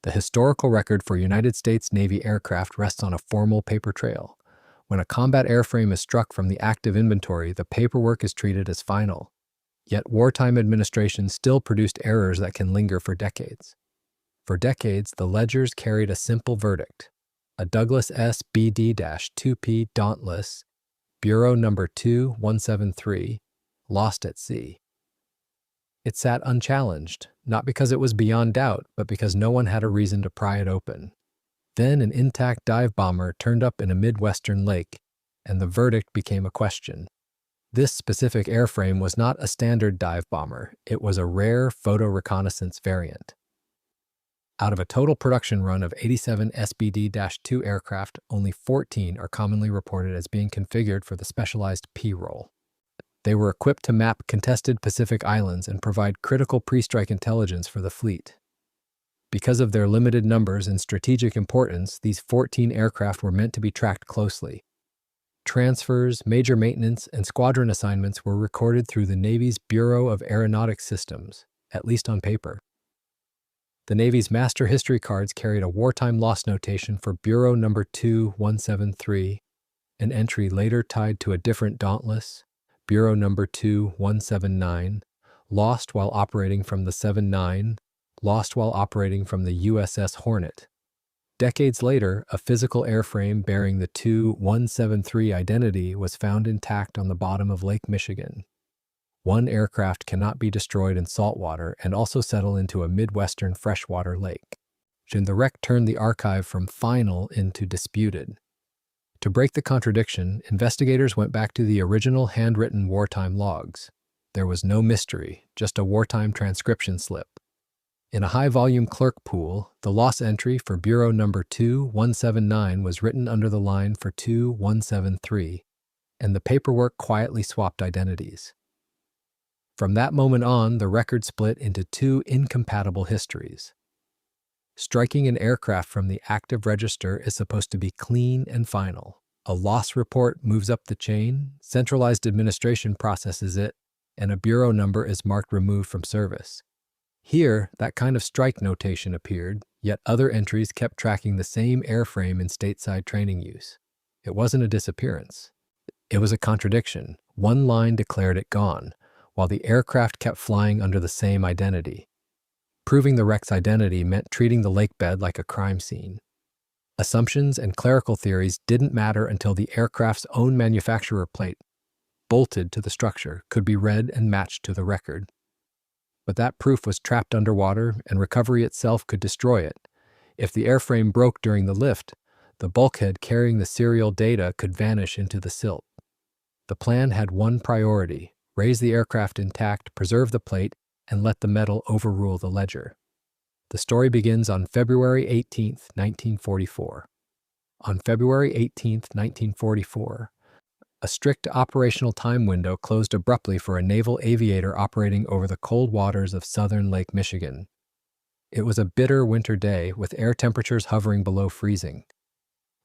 The historical record for United States Navy aircraft rests on a formal paper trail. When a combat airframe is struck from the active inventory, the paperwork is treated as final. Yet wartime administrations still produced errors that can linger for decades. For decades, the ledgers carried a simple verdict: a Douglas SBD-2P Dauntless, Bureau number 2173, lost at sea. It sat unchallenged, not because it was beyond doubt, but because no one had a reason to pry it open. Then an intact dive bomber turned up in a Midwestern lake, and the verdict became a question. This specific airframe was not a standard dive bomber. It was a rare photo reconnaissance variant. Out of a total production run of 87 SBD-2 aircraft, only 14 are commonly reported as being configured for the specialized P role. They were equipped to map contested Pacific islands and provide critical pre-strike intelligence for the fleet. Because of their limited numbers and strategic importance, these 14 aircraft were meant to be tracked closely. Transfers, major maintenance, and squadron assignments were recorded through the Navy's Bureau of Aeronautic Systems, at least on paper. The Navy's master history cards carried a wartime loss notation for Bureau number 2173, an entry later tied to a different Dauntless, Bureau number 2179, lost while operating from the 79, lost while operating from the USS Hornet. Decades later, a physical airframe bearing the 2173 identity was found intact on the bottom of Lake Michigan. One aircraft cannot be destroyed in saltwater and also settle into a Midwestern freshwater lake. The wreck turned the archive from final into disputed. To break the contradiction, investigators went back to the original handwritten wartime logs. There was no mystery, just a wartime transcription slip. In a high-volume clerk pool, the loss entry for Bureau number 2179 was written under the line for 2173, and the paperwork quietly swapped identities. From that moment on, the record split into two incompatible histories. Striking an aircraft from the active register is supposed to be clean and final. A loss report moves up the chain, centralized administration processes it, and a bureau number is marked removed from service. Here, that kind of strike notation appeared, yet other entries kept tracking the same airframe in stateside training use. It wasn't a disappearance. It was a contradiction. One line declared it gone, while the aircraft kept flying under the same identity. Proving the wreck's identity meant treating the lakebed like a crime scene. Assumptions and clerical theories didn't matter until the aircraft's own manufacturer plate, bolted to the structure, could be read and matched to the record. But that proof was trapped underwater, and recovery itself could destroy it. If the airframe broke during the lift, the bulkhead carrying the serial data could vanish into the silt. The plan had one priority: raise the aircraft intact, preserve the plate, and let the metal overrule the ledger. The story begins on February 18, 1944. On February 18, 1944, a strict operational time window closed abruptly for a naval aviator operating over the cold waters of southern Lake Michigan. It was a bitter winter day with air temperatures hovering below freezing.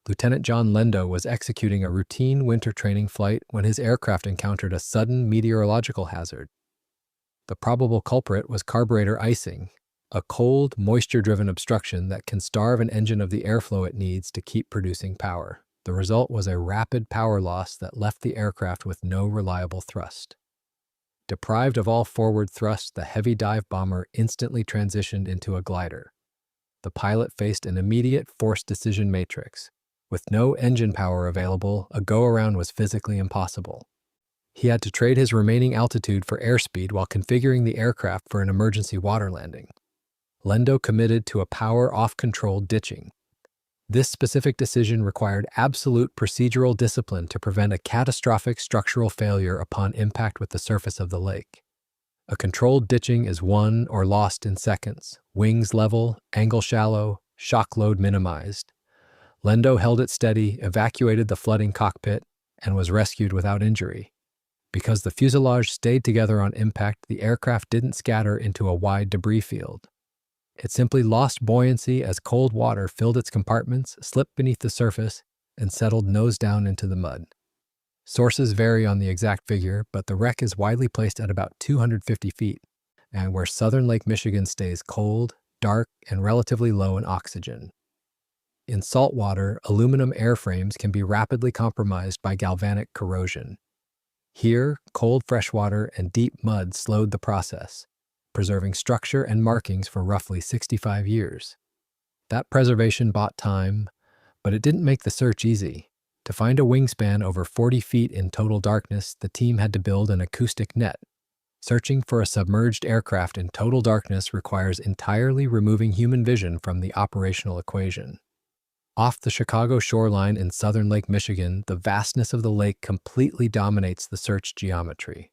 Lieutenant John Lendo was executing a routine winter training flight when his aircraft encountered a sudden meteorological hazard. The probable culprit was carburetor icing, a cold, moisture-driven obstruction that can starve an engine of the airflow it needs to keep producing power. The result was a rapid power loss that left the aircraft with no reliable thrust. Deprived of all forward thrust, the heavy dive bomber instantly transitioned into a glider. The pilot faced an immediate forced decision matrix. With no engine power available, a go-around was physically impossible. He had to trade his remaining altitude for airspeed while configuring the aircraft for an emergency water landing. Lendo committed to a power-off-control ditching. This specific decision required absolute procedural discipline to prevent a catastrophic structural failure upon impact with the surface of the lake. A controlled ditching is won or lost in seconds, wings level, angle shallow, shock load minimized. Lendo held it steady, evacuated the flooding cockpit, and was rescued without injury. Because the fuselage stayed together on impact, the aircraft didn't scatter into a wide debris field. It simply lost buoyancy as cold water filled its compartments, slipped beneath the surface, and settled nose down into the mud. Sources vary on the exact figure, but the wreck is widely placed at about 250 feet, and where southern Lake Michigan stays cold, dark, and relatively low in oxygen. In saltwater, aluminum airframes can be rapidly compromised by galvanic corrosion. Here, cold freshwater and deep mud slowed the process, preserving structure and markings for roughly 65 years. That preservation bought time, but it didn't make the search easy. To find a wingspan over 40 feet in total darkness, the team had to build an acoustic net. Searching for a submerged aircraft in total darkness requires entirely removing human vision from the operational equation. Off the Chicago shoreline in southern Lake Michigan, the vastness of the lake completely dominates the search geometry.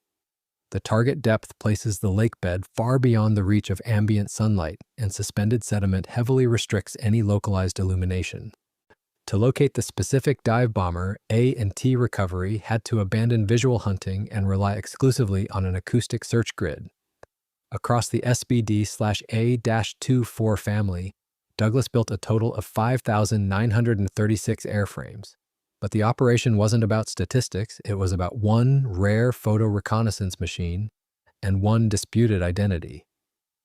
The target depth places the lakebed far beyond the reach of ambient sunlight, and suspended sediment heavily restricts any localized illumination. To locate the specific dive bomber, A&T Recovery had to abandon visual hunting and rely exclusively on an acoustic search grid. Across the SBD-2P family, Douglas built a total of 5,936 airframes. But the operation wasn't about statistics, it was about one rare photo reconnaissance machine and one disputed identity.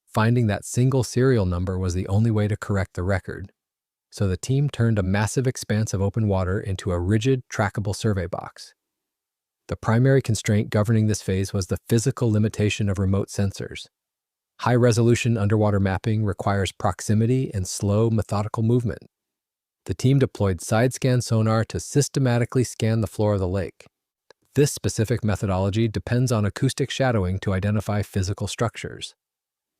Finding that single serial number was the only way to correct the record. So the team turned a massive expanse of open water into a rigid, trackable survey box. The primary constraint governing this phase was the physical limitation of remote sensors. High-resolution underwater mapping requires proximity and slow, methodical movement. The team deployed side-scan sonar to systematically scan the floor of the lake. This specific methodology depends on acoustic shadowing to identify physical structures.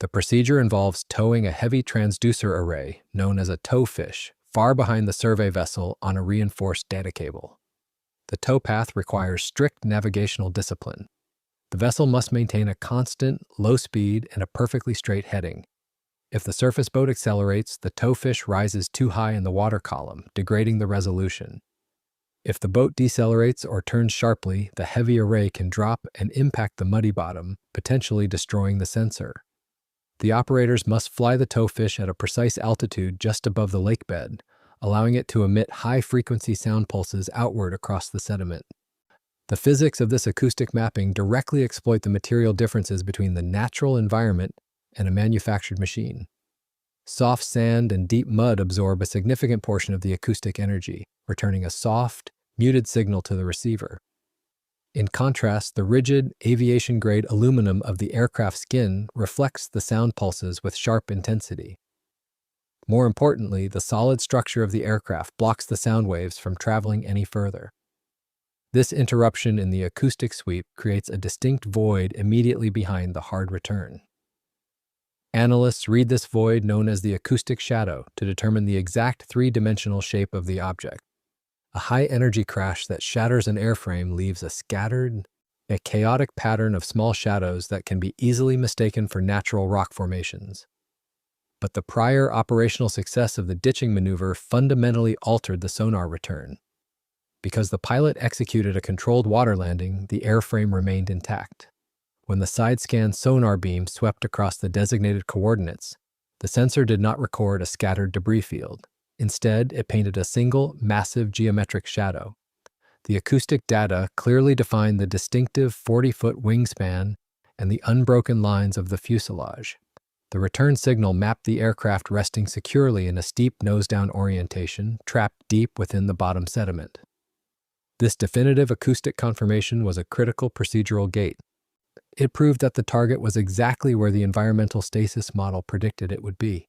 The procedure involves towing a heavy transducer array, known as a towfish, far behind the survey vessel on a reinforced data cable. The towpath requires strict navigational discipline. The vessel must maintain a constant, low speed and a perfectly straight heading. If the surface boat accelerates, the towfish rises too high in the water column, degrading the resolution. If the boat decelerates or turns sharply, the heavy array can drop and impact the muddy bottom, potentially destroying the sensor. The operators must fly the towfish at a precise altitude just above the lakebed, allowing it to emit high-frequency sound pulses outward across the sediment. The physics of this acoustic mapping directly exploit the material differences between the natural environment and a manufactured machine. Soft sand and deep mud absorb a significant portion of the acoustic energy, returning a soft, muted signal to the receiver. In contrast, the rigid, aviation-grade aluminum of the aircraft skin reflects the sound pulses with sharp intensity. More importantly, the solid structure of the aircraft blocks the sound waves from traveling any further. This interruption in the acoustic sweep creates a distinct void immediately behind the hard return. Analysts read this void, known as the acoustic shadow, to determine the exact three-dimensional shape of the object. A high-energy crash that shatters an airframe leaves a chaotic pattern of small shadows that can be easily mistaken for natural rock formations. But the prior operational success of the ditching maneuver fundamentally altered the sonar return. Because the pilot executed a controlled water landing, the airframe remained intact. When the side-scan sonar beam swept across the designated coordinates, the sensor did not record a scattered debris field. Instead, it painted a single, massive geometric shadow. The acoustic data clearly defined the distinctive 40-foot wingspan and the unbroken lines of the fuselage. The return signal mapped the aircraft resting securely in a steep nose-down orientation, trapped deep within the bottom sediment. This definitive acoustic confirmation was a critical procedural gate. It proved that the target was exactly where the environmental stasis model predicted it would be.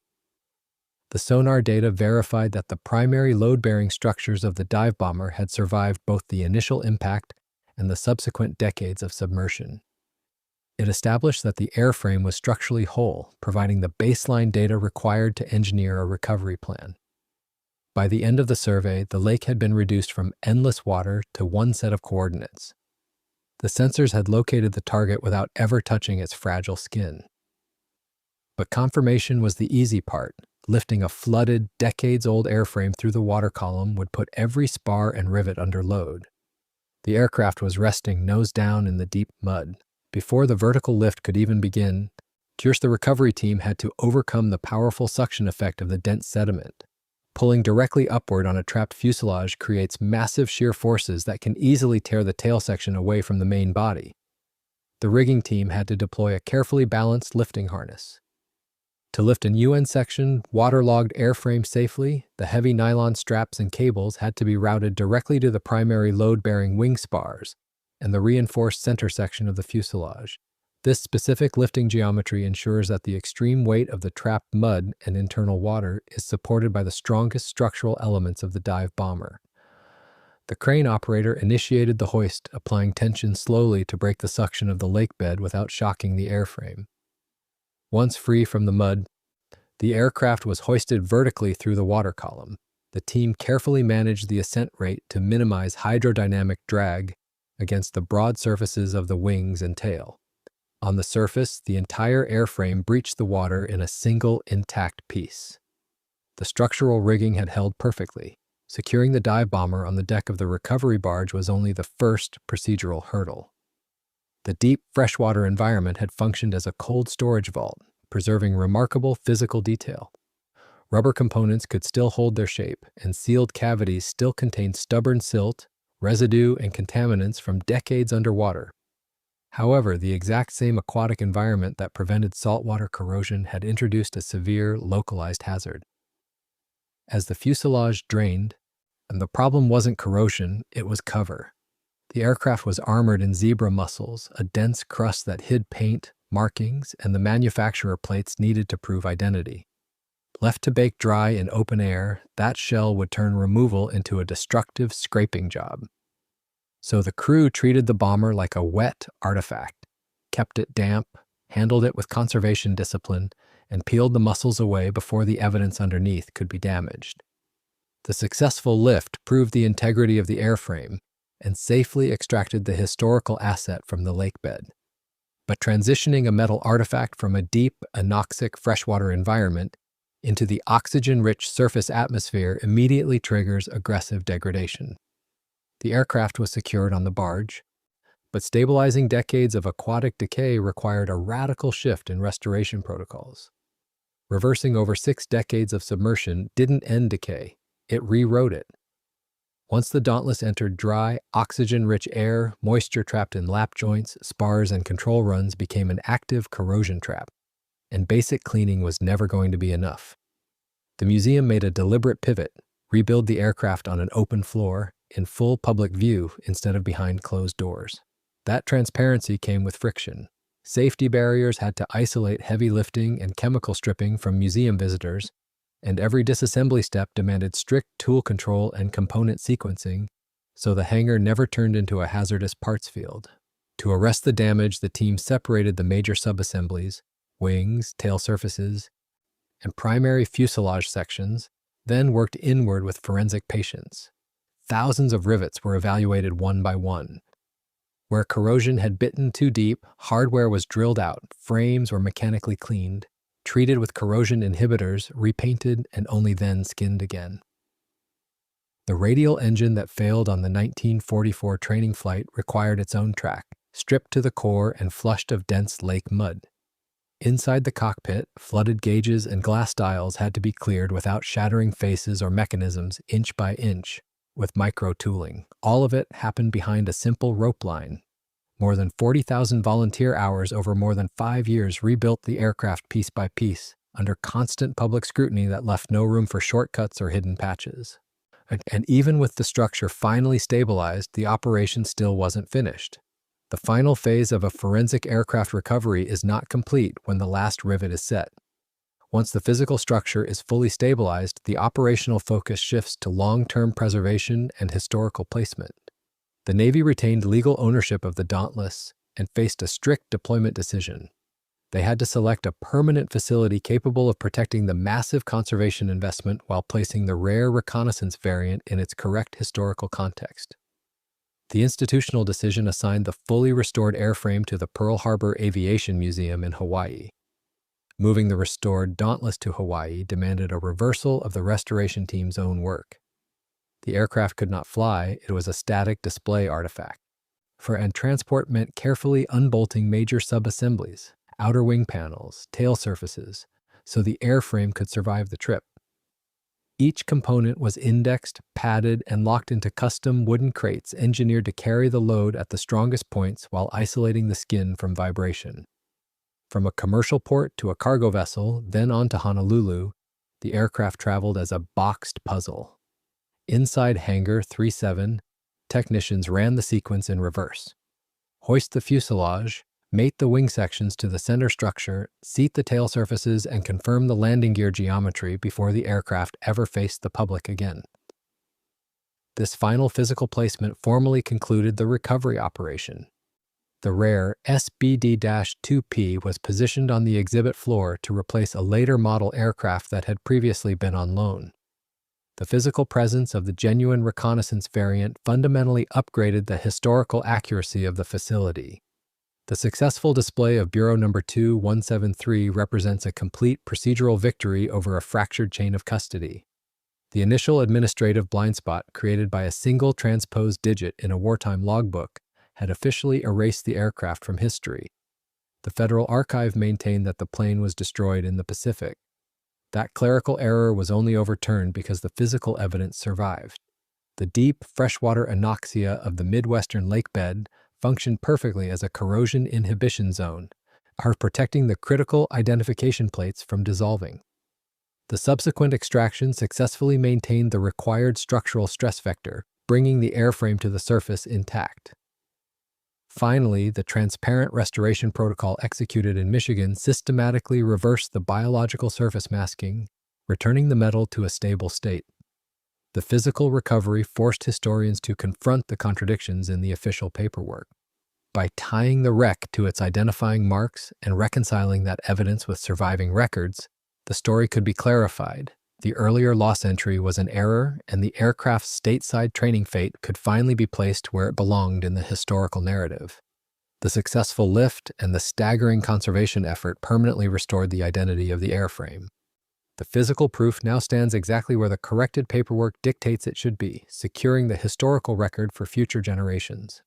The sonar data verified that the primary load-bearing structures of the dive bomber had survived both the initial impact and the subsequent decades of submersion. It established that the airframe was structurally whole, providing the baseline data required to engineer a recovery plan. By the end of the survey, the lake had been reduced from endless water to one set of coordinates. The sensors had located the target without ever touching its fragile skin. But confirmation was the easy part. Lifting a flooded, decades-old airframe through the water column would put every spar and rivet under load. The aircraft was resting nose down in the deep mud. Before the vertical lift could even begin, the recovery team had to overcome the powerful suction effect of the dense sediment. Pulling directly upward on a trapped fuselage creates massive shear forces that can easily tear the tail section away from the main body. The rigging team had to deploy a carefully balanced lifting harness. To lift an UN-section, waterlogged airframe safely, the heavy nylon straps and cables had to be routed directly to the primary load-bearing wing spars and the reinforced center section of the fuselage. This specific lifting geometry ensures that the extreme weight of the trapped mud and internal water is supported by the strongest structural elements of the dive bomber. The crane operator initiated the hoist, applying tension slowly to break the suction of the lakebed without shocking the airframe. Once free from the mud, the aircraft was hoisted vertically through the water column. The team carefully managed the ascent rate to minimize hydrodynamic drag against the broad surfaces of the wings and tail. On the surface, the entire airframe breached the water in a single intact piece. The structural rigging had held perfectly. Securing the dive bomber on the deck of the recovery barge was only the first procedural hurdle. The deep freshwater environment had functioned as a cold storage vault, preserving remarkable physical detail. Rubber components could still hold their shape, and sealed cavities still contained stubborn silt, residue, and contaminants from decades underwater. However, the exact same aquatic environment that prevented saltwater corrosion had introduced a severe, localized hazard. As the fuselage drained, and the problem wasn't corrosion, it was cover. The aircraft was armored in zebra mussels, a dense crust that hid paint, markings, and the manufacturer plates needed to prove identity. Left to bake dry in open air, that shell would turn removal into a destructive scraping job. So the crew treated the bomber like a wet artifact, kept it damp, handled it with conservation discipline, and peeled the mussels away before the evidence underneath could be damaged. The successful lift proved the integrity of the airframe and safely extracted the historical asset from the lakebed. But transitioning a metal artifact from a deep, anoxic freshwater environment into the oxygen-rich surface atmosphere immediately triggers aggressive degradation. The aircraft was secured on the barge, but stabilizing decades of aquatic decay required a radical shift in restoration protocols. Reversing over 6 decades of submersion didn't end decay, it rewrote it. Once the Dauntless entered dry, oxygen-rich air, moisture trapped in lap joints, spars, and control runs became an active corrosion trap, and basic cleaning was never going to be enough. The museum made a deliberate pivot, rebuild the aircraft on an open floor, in full public view instead of behind closed doors. That transparency came with friction. Safety barriers had to isolate heavy lifting and chemical stripping from museum visitors, and every disassembly step demanded strict tool control and component sequencing, so the hangar never turned into a hazardous parts field. To arrest the damage, the team separated the major subassemblies, wings, tail surfaces, and primary fuselage sections, then worked inward with forensic patience. Thousands of rivets were evaluated one by one. Where corrosion had bitten too deep, hardware was drilled out, frames were mechanically cleaned, treated with corrosion inhibitors, repainted, and only then skinned again. The radial engine that failed on the 1944 training flight required its own track, stripped to the core and flushed of dense lake mud. Inside the cockpit, flooded gauges and glass dials had to be cleared without shattering faces or mechanisms inch by inch, with micro-tooling. All of it happened behind a simple rope line. More than 40,000 volunteer hours over more than 5 years rebuilt the aircraft piece by piece, under constant public scrutiny that left no room for shortcuts or hidden patches. And even with the structure finally stabilized, the operation still wasn't finished. The final phase of a forensic aircraft recovery is not complete when the last rivet is set. Once the physical structure is fully stabilized, the operational focus shifts to long-term preservation and historical placement. The Navy retained legal ownership of the Dauntless and faced a strict deployment decision. They had to select a permanent facility capable of protecting the massive conservation investment while placing the rare reconnaissance variant in its correct historical context. The institutional decision assigned the fully restored airframe to the Pearl Harbor Aviation Museum in Hawaii. Moving the restored Dauntless to Hawaii demanded a reversal of the restoration team's own work. The aircraft could not fly, it was a static display artifact. And transport meant carefully unbolting major subassemblies, outer wing panels, tail surfaces, so the airframe could survive the trip. Each component was indexed, padded, and locked into custom wooden crates engineered to carry the load at the strongest points while isolating the skin from vibration. From a commercial port to a cargo vessel, then on to Honolulu, the aircraft traveled as a boxed puzzle. Inside Hangar 37, technicians ran the sequence in reverse. Hoist the fuselage, mate the wing sections to the center structure, seat the tail surfaces, and confirm the landing gear geometry before the aircraft ever faced the public again. This final physical placement formally concluded the recovery operation. The rare SBD-2P was positioned on the exhibit floor to replace a later model aircraft that had previously been on loan. The physical presence of the genuine reconnaissance variant fundamentally upgraded the historical accuracy of the facility. The successful display of Bureau No. 2173 represents a complete procedural victory over a fractured chain of custody. The initial administrative blind spot created by a single transposed digit in a wartime logbook had officially erased the aircraft from history. The Federal Archive maintained that the plane was destroyed in the Pacific. That clerical error was only overturned because the physical evidence survived. The deep, freshwater anoxia of the Midwestern lakebed functioned perfectly as a corrosion inhibition zone, protecting the critical identification plates from dissolving. The subsequent extraction successfully maintained the required structural stress vector, bringing the airframe to the surface intact. Finally, the transparent restoration protocol executed in Michigan systematically reversed the biological surface masking, returning the metal to a stable state. The physical recovery forced historians to confront the contradictions in the official paperwork. By tying the wreck to its identifying marks and reconciling that evidence with surviving records, the story could be clarified. The earlier loss entry was an error, and the aircraft's stateside training fate could finally be placed where it belonged in the historical narrative. The successful lift and the staggering conservation effort permanently restored the identity of the airframe. The physical proof now stands exactly where the corrected paperwork dictates it should be, securing the historical record for future generations.